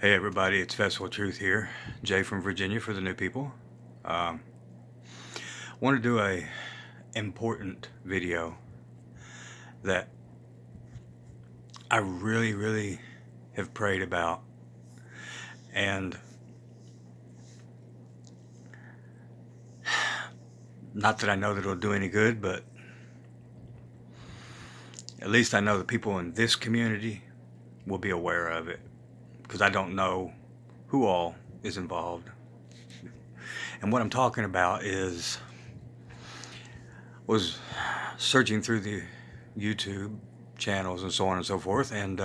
Hey everybody, it's Festival Truth here. Jay from Virginia for the new people. Want to do a important video that I really have prayed about, and not that I know that it'll do any good, but at least I know the people in this community will be aware of it, because I don't know who all is involved. And what I'm talking about was searching through the YouTube channels and so on and so forth, and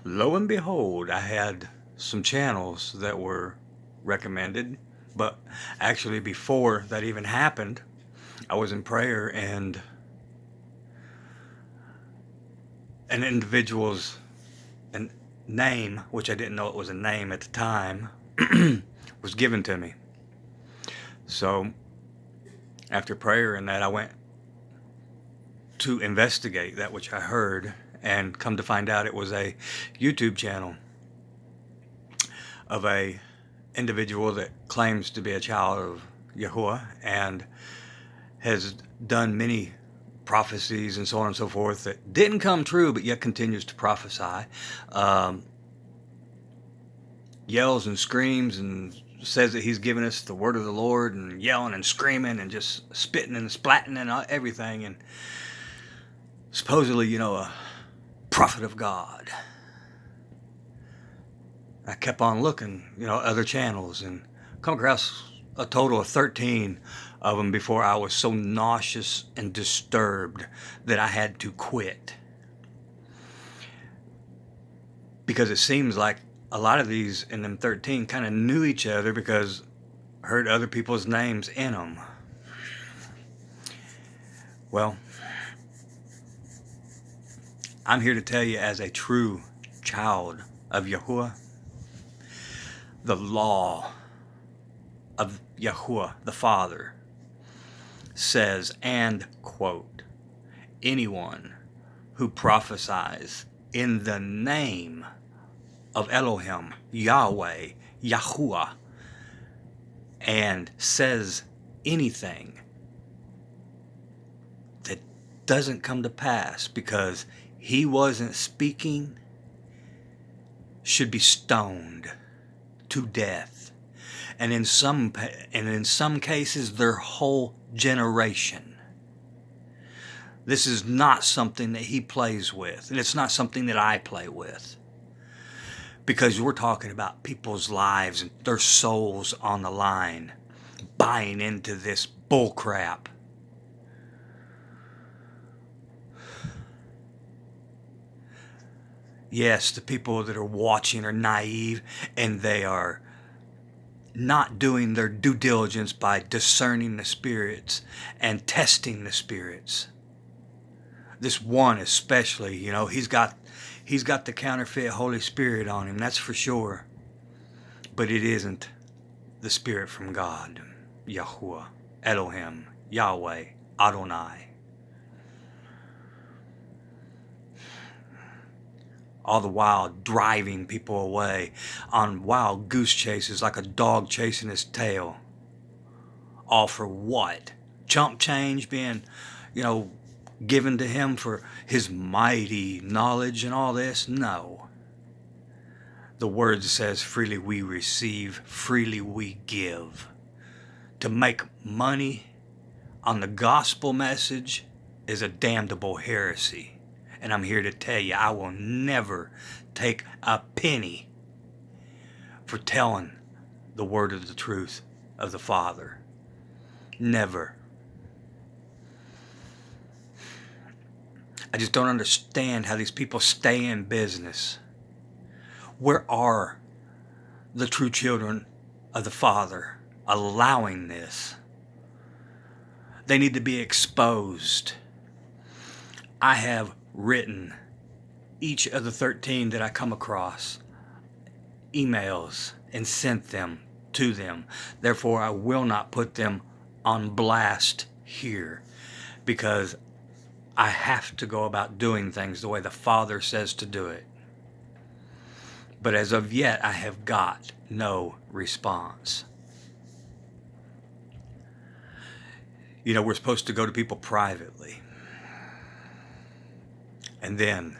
lo and behold, I had some channels that were recommended. But actually, before that even happened, I was in prayer, and an individual's name, which I didn't know it was a name at the time, was given to me. So after prayer and that, I went to investigate that which I heard, and come to find out it was a YouTube channel of a individual that claims to be a child of Yahweh and has done many prophecies and so on and so forth that didn't come true, but yet continues to prophesy. Yells and screams and says that he's given us the word of the Lord, and yelling and screaming and just spitting and splatting and everything, and supposedly, a prophet of God. I kept on looking, other channels, and come across a total of 13 of them before I was so nauseous and disturbed that I had to quit. Because it seems like a lot of these in them 13 kind of knew each other, because I heard other people's names in them. Well, I'm here to tell you, as a true child of Yahuwah, the law of Yahuwah the Father says, and quote, anyone who prophesies in the name of Elohim, Yahweh, Yahuwah, and says anything that doesn't come to pass because he wasn't speaking, should be stoned to death, and in some cases their whole generation. This is not something that he plays with, and it's not something that I play with, because we're talking about people's lives and their souls on the line, buying into this bull crap. Yes, the people that are watching are naive, and they are not doing their due diligence by discerning the spirits and testing the spirits. This one especially, he's got the counterfeit Holy Spirit on him, that's for sure. But it isn't the Spirit from God, Yahuwah, Elohim, Yahweh, Adonai. All the while driving people away on wild goose chases like a dog chasing his tail. All for what? Chump change being, given to him for his mighty knowledge and all this? No. The word says, freely we receive, freely we give. To make money on the gospel message is a damnable heresy. And I'm here to tell you, I will never take a penny for telling the word of the truth of the Father. Never. I just don't understand how these people stay in business. Where are the true children of the Father allowing this? They need to be exposed. I have written each of the 13 that I come across emails and sent them to them. Therefore, I will not put them on blast here, because I have to go about doing things the way the Father says to do it. But as of yet, I have got no response. You know, we're supposed to go to people privately and then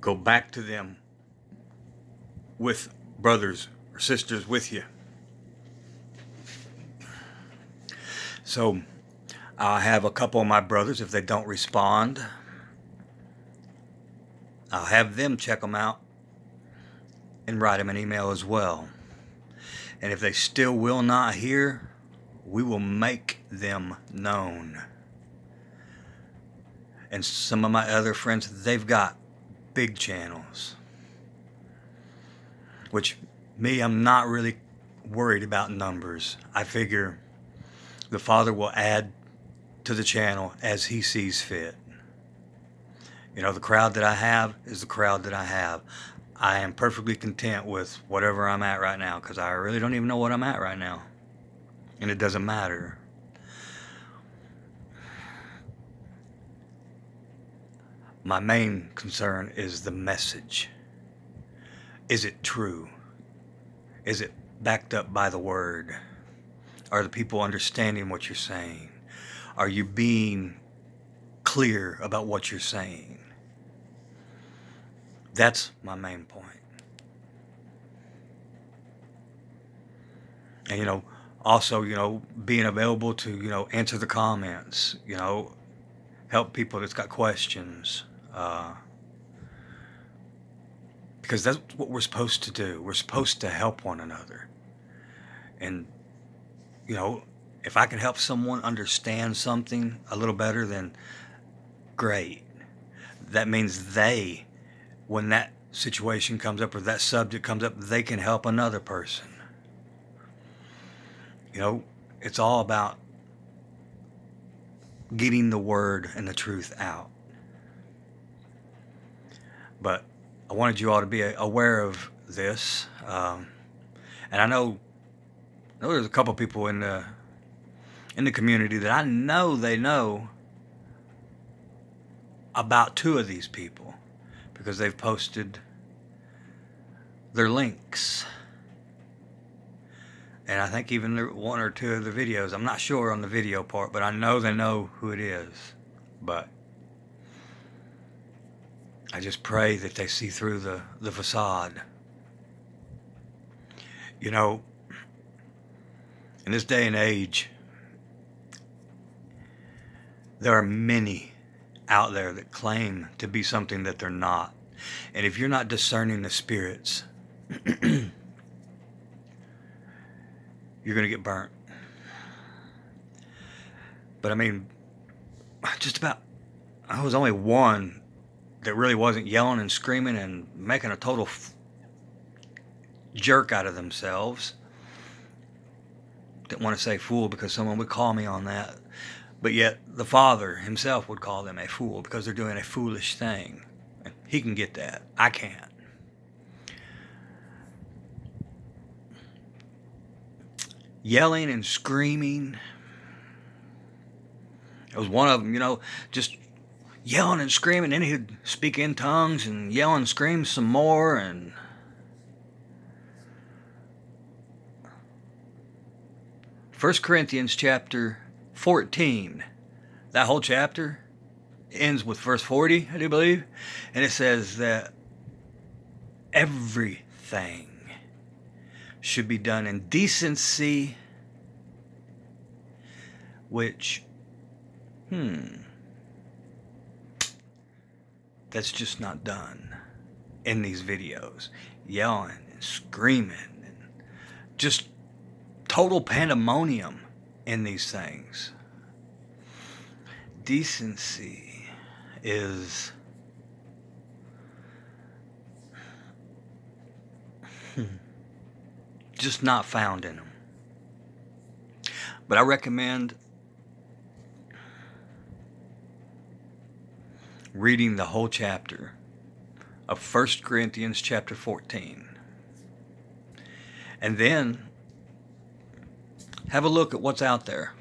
go back to them with brothers or sisters with you. So I'll have a couple of my brothers, if they don't respond, I'll have them check them out and write them an email as well. And if they still will not hear, we will make them known. And some of my other friends, they've got big channels. Which, me, I'm not really worried about numbers. I figure the Father will add to the channel as He sees fit. You know, the crowd that I have is the crowd that I have. I am perfectly content with whatever I'm at right now, because I really don't even know what I'm at right now. And it doesn't matter. My main concern is the message. Is it true? Is it backed up by the Word? Are the people understanding what you're saying? Are you being clear about what you're saying? That's my main point. And, you know, also, you know, being available to, you know, answer the comments, you know, help people that's got questions. Because that's what we're supposed to do. We're supposed to help one another. And, you know, if I can help someone understand something a little better, then great. That means they, when that situation comes up or that subject comes up, they can help another person. You know, it's all about getting the Word and the truth out. But I wanted you all to be aware of this. And I know there's a couple people in the community that I know they know about two of these people, because they've posted their links. And I think even one or two of the videos, I'm not sure on the video part, but I know they know who it is. But I just pray that they see through the facade. You know, in this day and age, there are many out there that claim to be something that they're not. And if you're not discerning the spirits, you're going to get burnt. But I mean, just about, I was only one that really wasn't yelling and screaming and making a total jerk out of themselves. Didn't want to say fool because someone would call me on that. But yet the Father Himself would call them a fool because they're doing a foolish thing. And He can get that. I can't. Yelling and screaming. It was one of them, you know, just yelling and screaming. Then he'd speak in tongues and yell and scream some more. And 1 Corinthians chapter 14, that whole chapter ends with verse 40, I do believe. And it says that everything should be done in decency, which, that's just not done in these videos. Yelling and screaming and just total pandemonium in these things. Decency is just not found in them. But I recommend reading the whole chapter of 1 Corinthians chapter 14. And then have a look at what's out there.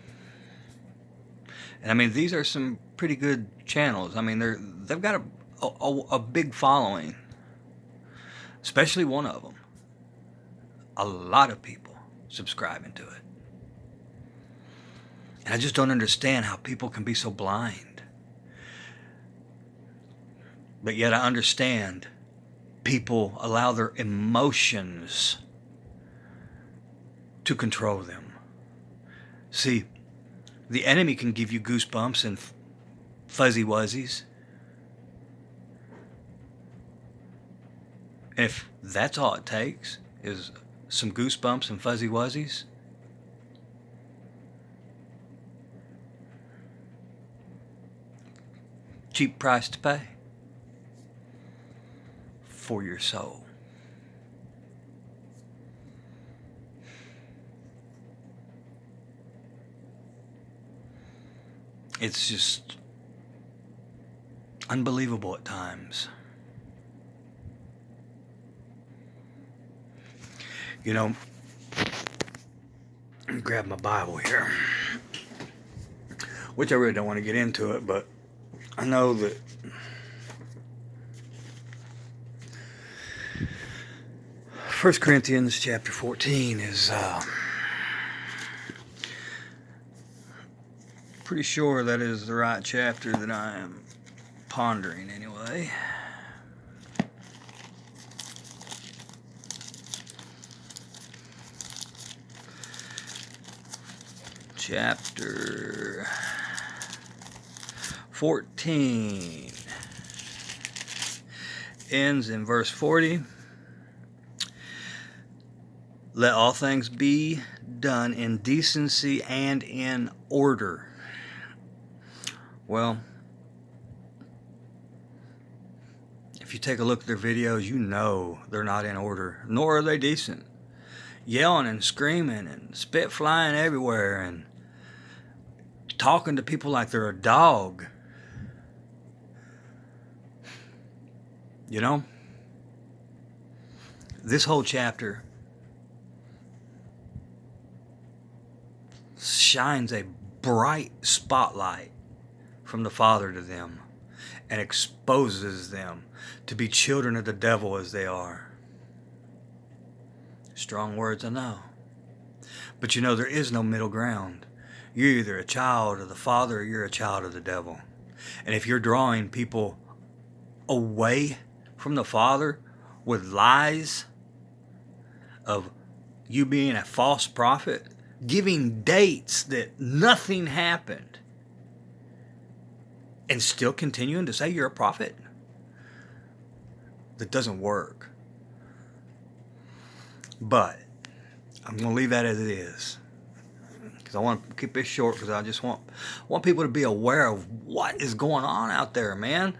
And I mean, these are some pretty good channels. I mean, they've got a big following. especially one of them. A lot of people subscribing to it. And I just don't understand how people can be so blind. But yet I understand people allow their emotions to control them. See, the enemy can give you goosebumps and fuzzy wuzzies. If that's all it takes is some goosebumps and fuzzy wuzzies, cheap price to pay for your soul. It's just unbelievable at times. You know, let me grab my Bible here, which I really don't want to get into it, but I know that First Corinthians chapter 14 is pretty sure that is the right chapter that I am pondering anyway. Chapter 14 ends in verse 40. Let all things be done in decency and in order. Well, if you take a look at their videos, you know they're not in order, nor are they decent. Yelling and screaming and spit flying everywhere and talking to people like they're a dog. You know, this whole chapter shines a bright spotlight from the Father to them and exposes them to be children of the devil as they are. Strong words, I know. But you know, there is no middle ground. You're either a child of the Father or you're a child of the devil. And if you're drawing people away from the Father with lies of you being a false prophet, giving dates that nothing happened, and still continuing to say you're a prophet, that doesn't work. But I'm going to leave that as it is, because I want to keep this short, because I just want people to be aware of what is going on out there, man.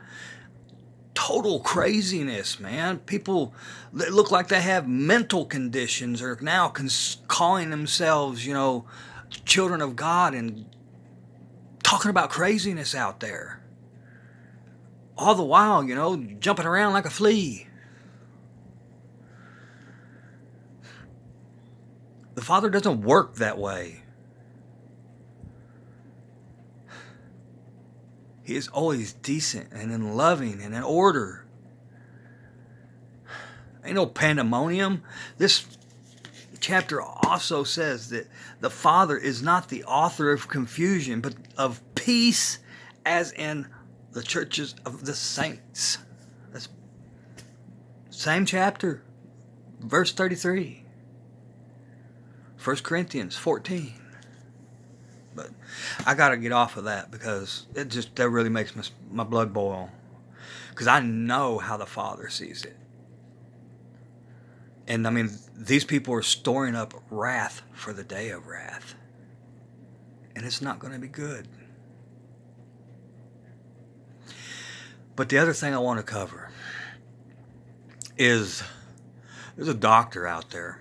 Total craziness, man. People that look like they have mental conditions are now calling themselves, children of God and talking about craziness out there. All the while, jumping around like a flea. The Father doesn't work that way. He is always decent and in loving and in order. Ain't no pandemonium. This chapter also says that the Father is not the author of confusion, but of peace, as in the churches of the saints. That's same chapter, verse 33. 1 Corinthians 14. But I got to get off of that, because that really makes my blood boil. Because I know how the Father sees it. And I mean, these people are storing up wrath for the day of wrath. And it's not going to be good. But the other thing I want to cover is there's a doctor out there.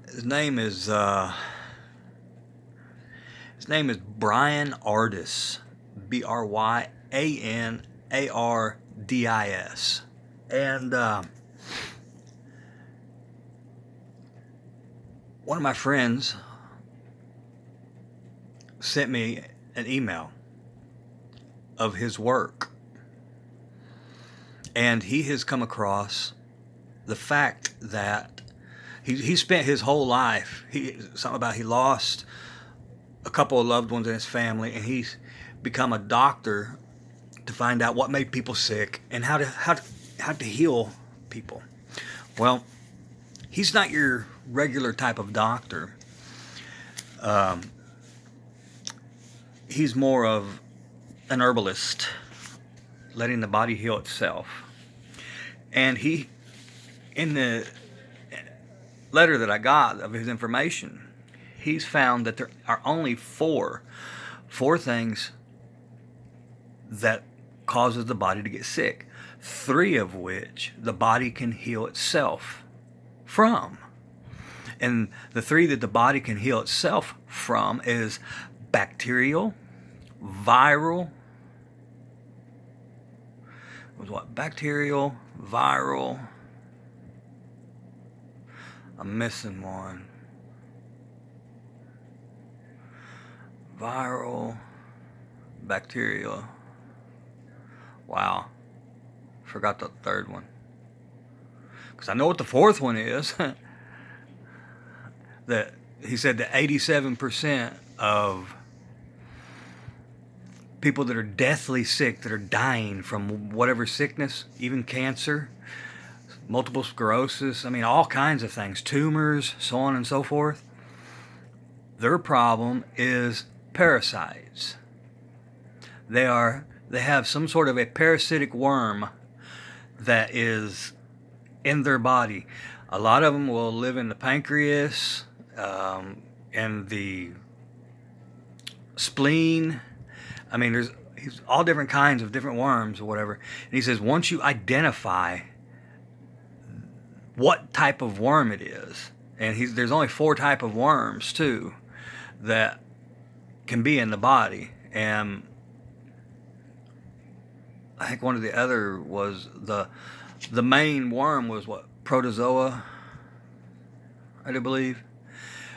His name is Brianardis, Bryanardis, and one of my friends sent me an email of his work, And he has come across the fact that he spent his whole life, he lost a couple of loved ones in his family, and he's become a doctor to find out what made people sick and how to heal people. Well, he's not your regular type of doctor. He's more of an herbalist, letting the body heal itself. And he, in the letter that I got of his information, he's found that there are only four things that causes the body to get sick, three of which the body can heal itself from. And the three that the body can heal itself from is bacterial, viral, bacterial, viral, I'm missing one. Viral, bacterial. Wow. Forgot the third one. Because I know what the fourth one is. That he said that 87% of people that are deathly sick, that are dying from whatever sickness, even cancer, multiple sclerosis, I mean, all kinds of things, tumors, so on and so forth, their problem is parasites. They have some sort of a parasitic worm that is in their body. A lot of them will live in the pancreas, and the spleen. I mean, there's all different kinds of different worms or whatever. And he says once you identify what type of worm it is, and there's only 4 types of worms too that can be in the body. And I think one of the other was the main worm was what, protozoa, I do believe.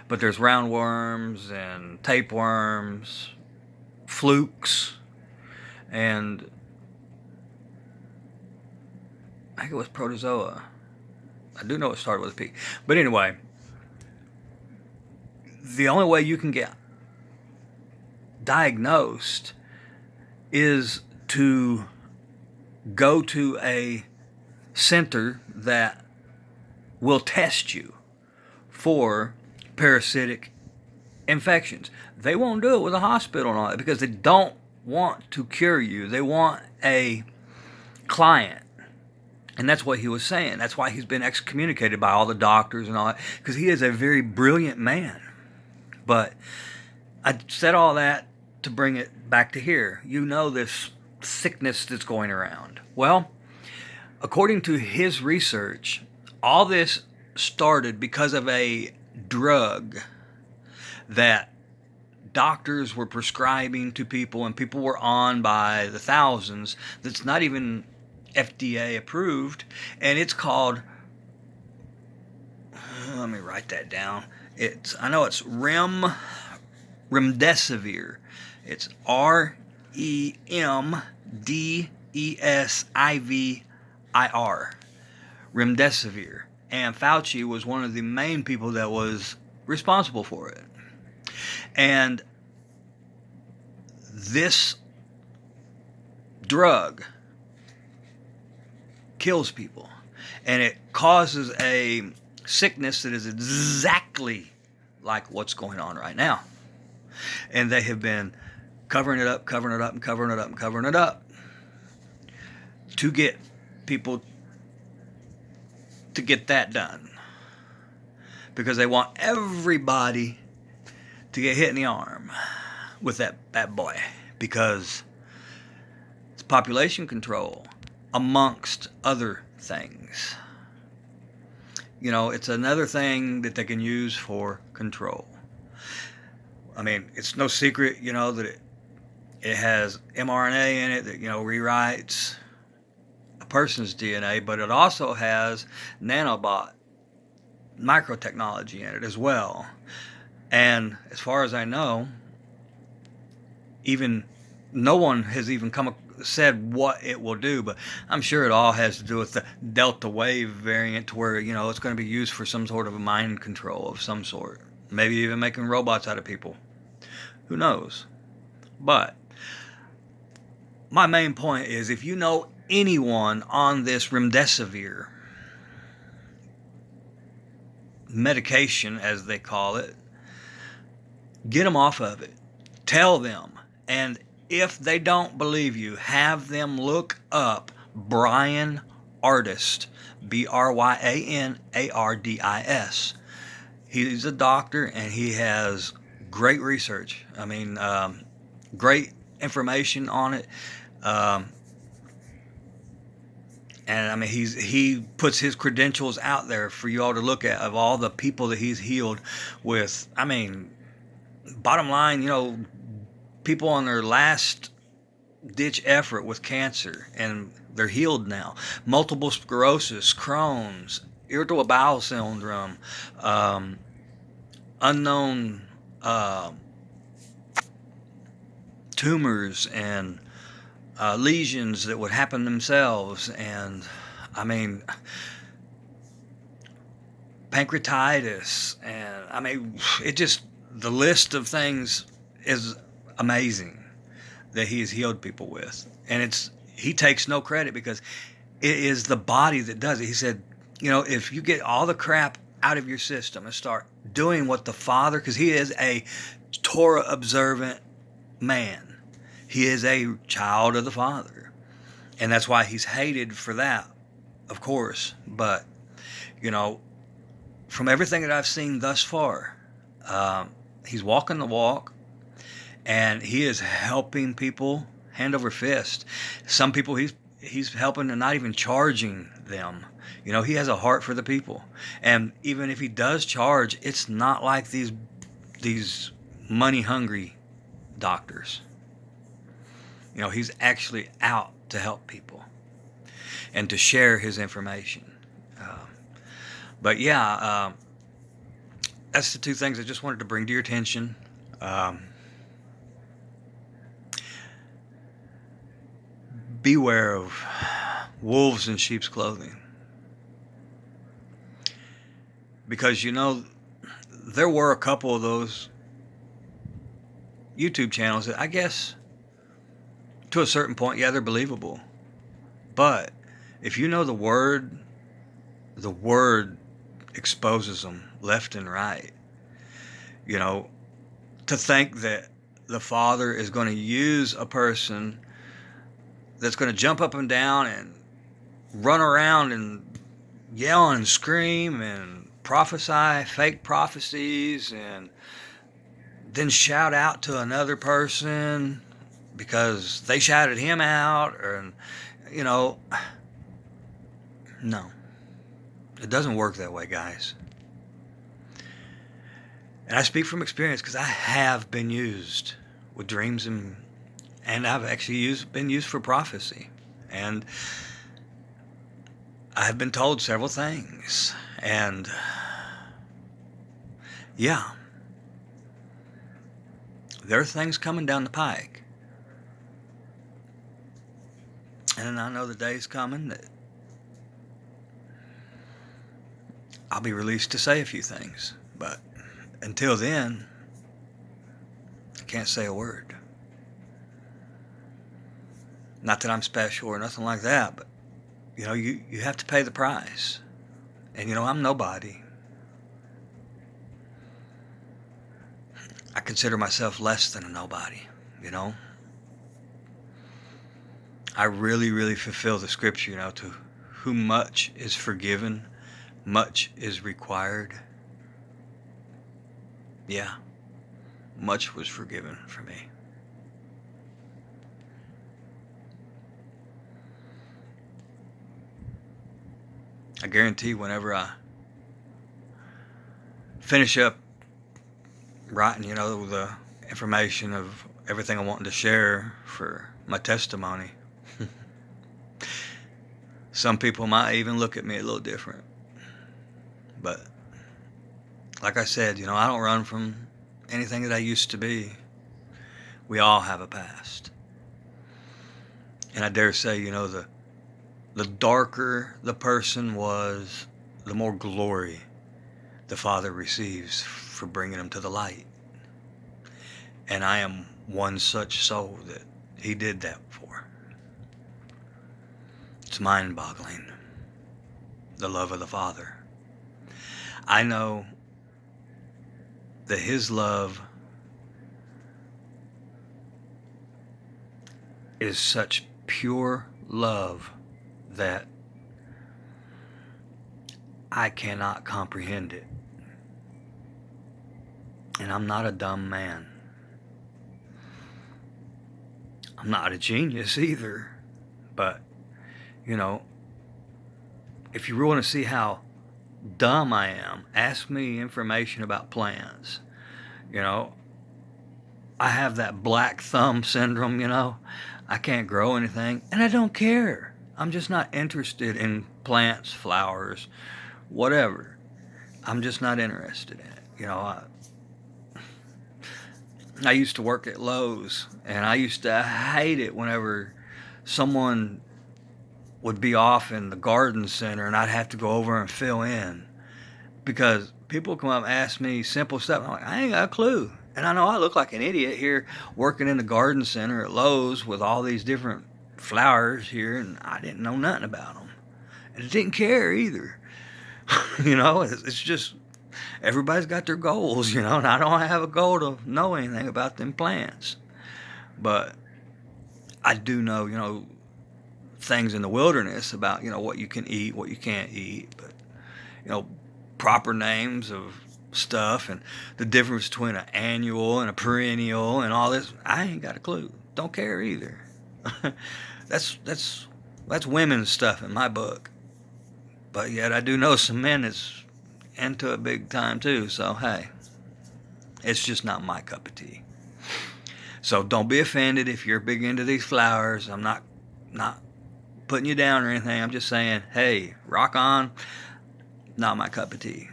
But there's roundworms and tapeworms, flukes, and I think it was protozoa. I do know it started with a P. But anyway, the only way you can get diagnosed is to go to a center that will test you for parasitic infections. They won't do it with a hospital and all that because they don't want to cure you. They want a client. And that's what he was saying. That's why he's been excommunicated by all the doctors and all that, because he is a very brilliant man. But I said all that to bring it back to here. You know this sickness that's going around. Well, according to his research, all this started because of a drug that doctors were prescribing to people, and people were on by the thousands, that's not even FDA approved, and it's called, let me write that down. I know it's Rem Death Severe. It's REMDESIVIR. Rem Death Severe. And Fauci was one of the main people that was responsible for it. And this drug kills people, and it causes a sickness that is exactly like what's going on right now. And they have been covering it up to get people to get that done, because they want everybody to get hit in the arm with that bad boy, because it's population control amongst other things. You know, it's another thing that they can use for control. I mean, it's no secret, you know, that it has mRNA in it that, you know, rewrites a person's DNA, but it also has nanobot microtechnology in it as well. And as far as I know, even no one has even said what it will do, but I'm sure it all has to do with the delta wave variant, to where it's going to be used for some sort of a mind control of some sort. Maybe even making robots out of people. Who knows? But my main point is, if you know anyone on this Rem Death Severe medication, as they call it, get them off of it. Tell them. And if they don't believe you, have them look up Brianardis, Bryanardis. He's a doctor, and he has great research. I mean, great information on it. And I mean, he puts his credentials out there for you all to look at, of all the people that he's healed with. I mean, bottom line, people on their last ditch effort with cancer, and they're healed now. Multiple sclerosis, Crohn's, irritable bowel syndrome, unknown tumors and lesions that would happen themselves, and I mean, pancreatitis, and I mean, the list of things is amazing that he has healed people with. And he takes no credit, because it is the body that does it. He said, if you get all the crap out of your system and start doing what the Father, because he is a Torah observant man. He is a child of the Father. And that's why he's hated for that, of course. But, from everything that I've seen thus far, he's walking the walk, and he is helping people hand over fist. Some people he's helping and not even charging them. He has a heart for the people. And even if he does charge, it's not like these money-hungry doctors. He's actually out to help people and to share his information. But yeah, that's the two things I just wanted to bring to your attention. Beware of wolves in sheep's clothing. Because, there were a couple of those YouTube channels that, I guess, to a certain point, yeah, they're believable. But if you know the word exposes them left and right. To think that the Father is going to use a person that's going to jump up and down and run around and yell and scream and prophesy fake prophecies, and then shout out to another person because they shouted him out, or no, it doesn't work that way, guys. And I speak from experience, because I have been used with dreams, and I've actually been used for prophecy, and I have been told several things, and yeah, there are things coming down the pike. And I know the day's coming that I'll be released to say a few things. But until then, I can't say a word. Not that I'm special or nothing like that, but, you have to pay the price. And, I'm nobody. I consider myself less than a nobody, I really, really fulfill the scripture, to whom much is forgiven, much is required. Yeah, much was forgiven for me. I guarantee whenever I finish up writing, the information of everything I wanted to share for my testimony, some people might even look at me a little different. But like I said, I don't run from anything that I used to be. We all have a past. And I dare say, the darker the person was, the more glory the Father receives for bringing them to the light. And I am one such soul that he did that for. It's mind-boggling, the love of the Father. I know that his love is such pure love that I cannot comprehend it. And I'm not a dumb man. I'm not a genius either. But, if you want to see how dumb I am, ask me information about plants. I have that black thumb syndrome, I can't grow anything, and I don't care. I'm just not interested in plants, flowers, whatever. I'm just not interested in it. I used to work at Lowe's, and I used to hate it whenever someone would be off in the garden center and I'd have to go over and fill in, because people come up and ask me simple stuff. And I'm like, I ain't got a clue. And I know I look like an idiot here working in the garden center at Lowe's with all these different flowers here, and I didn't know nothing about them. And I didn't care either. It's just everybody's got their goals, and I don't have a goal to know anything about them plants. But I do know, things in the wilderness about, what you can eat, what you can't eat, but, proper names of stuff and the difference between an annual and a perennial and all this. I ain't got a clue. Don't care either. That's women's stuff in my book. But yet I do know some men that's into it big time too. So hey, it's just not my cup of tea. So don't be offended if you're big into these flowers. I'm not putting you down or anything. I'm just saying, hey, rock on. Not my cup of tea.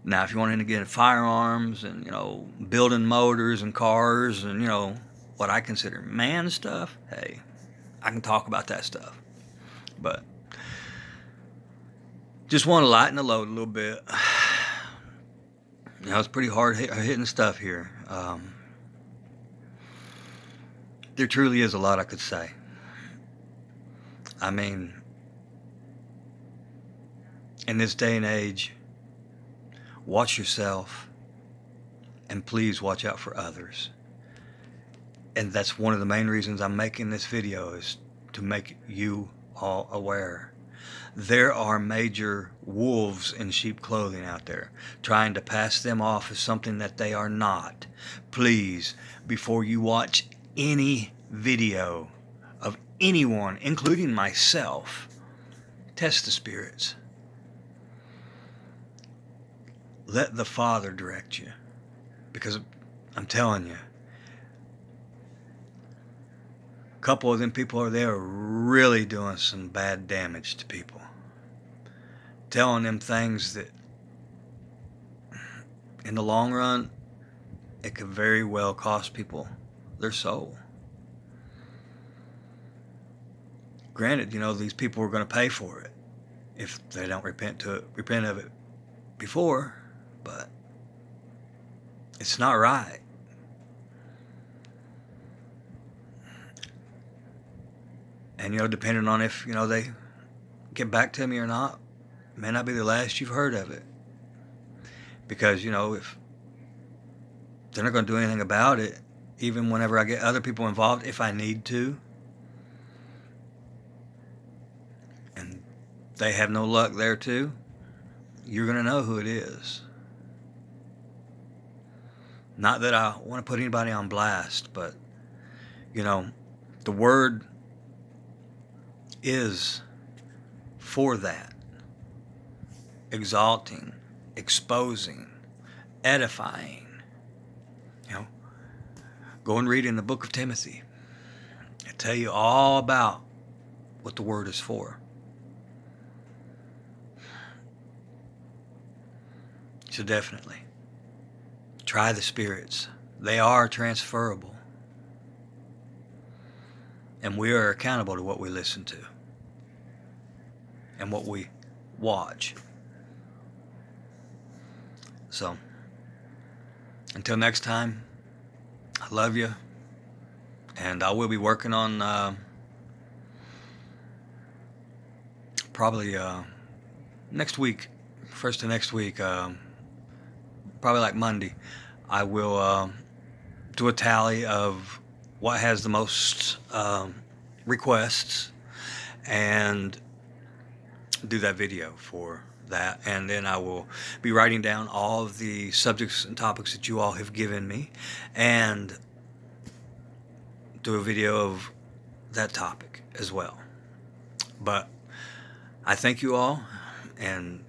Now, if you want to get into firearms and, building motors and cars and, what I consider man stuff, hey, I can talk about that stuff. But just want to lighten the load a little bit. It's pretty hard hitting stuff here. There truly is a lot I could say. I mean, in this day and age, watch yourself, and please watch out for others. And that's one of the main reasons I'm making this video, is to make you all aware. There are major wolves in sheep clothing out there, trying to pass them off as something that they are not. Please, before you watch any video of anyone, including myself, test the spirits. Let the Father direct you, because I'm telling you, a couple of them people over there are really doing some bad damage to people, telling them things that in the long run it could very well cost people their soul. Granted, these people are going to pay for it if they don't repent of it before. But it's not right. And, depending on if, they get back to me or not, it may not be the last you've heard of it. Because, if they're not going to do anything about it, even whenever I get other people involved, if I need to, and they have no luck there too, you're going to know who it is. Not that I want to put anybody on blast, but, the word is for that. Exalting, exposing, edifying. Go and read in the book of Timothy. It'll tell you all about what the word is for. So definitely, try the spirits. They are transferable. And we are accountable to what we listen to and what we watch. So, until next time, I love you. And I will be working on probably next week, first of next week, probably like Monday, I will do a tally of what has the most requests and do that video for that. And then I will be writing down all of the subjects and topics that you all have given me and do a video of that topic as well. But I thank you all and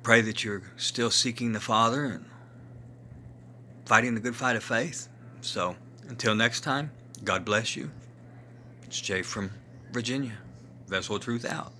pray that you're still seeking the Father and fighting the good fight of faith. So until next time, God bless you. It's Jay from Virginia. Vessel of Truth out.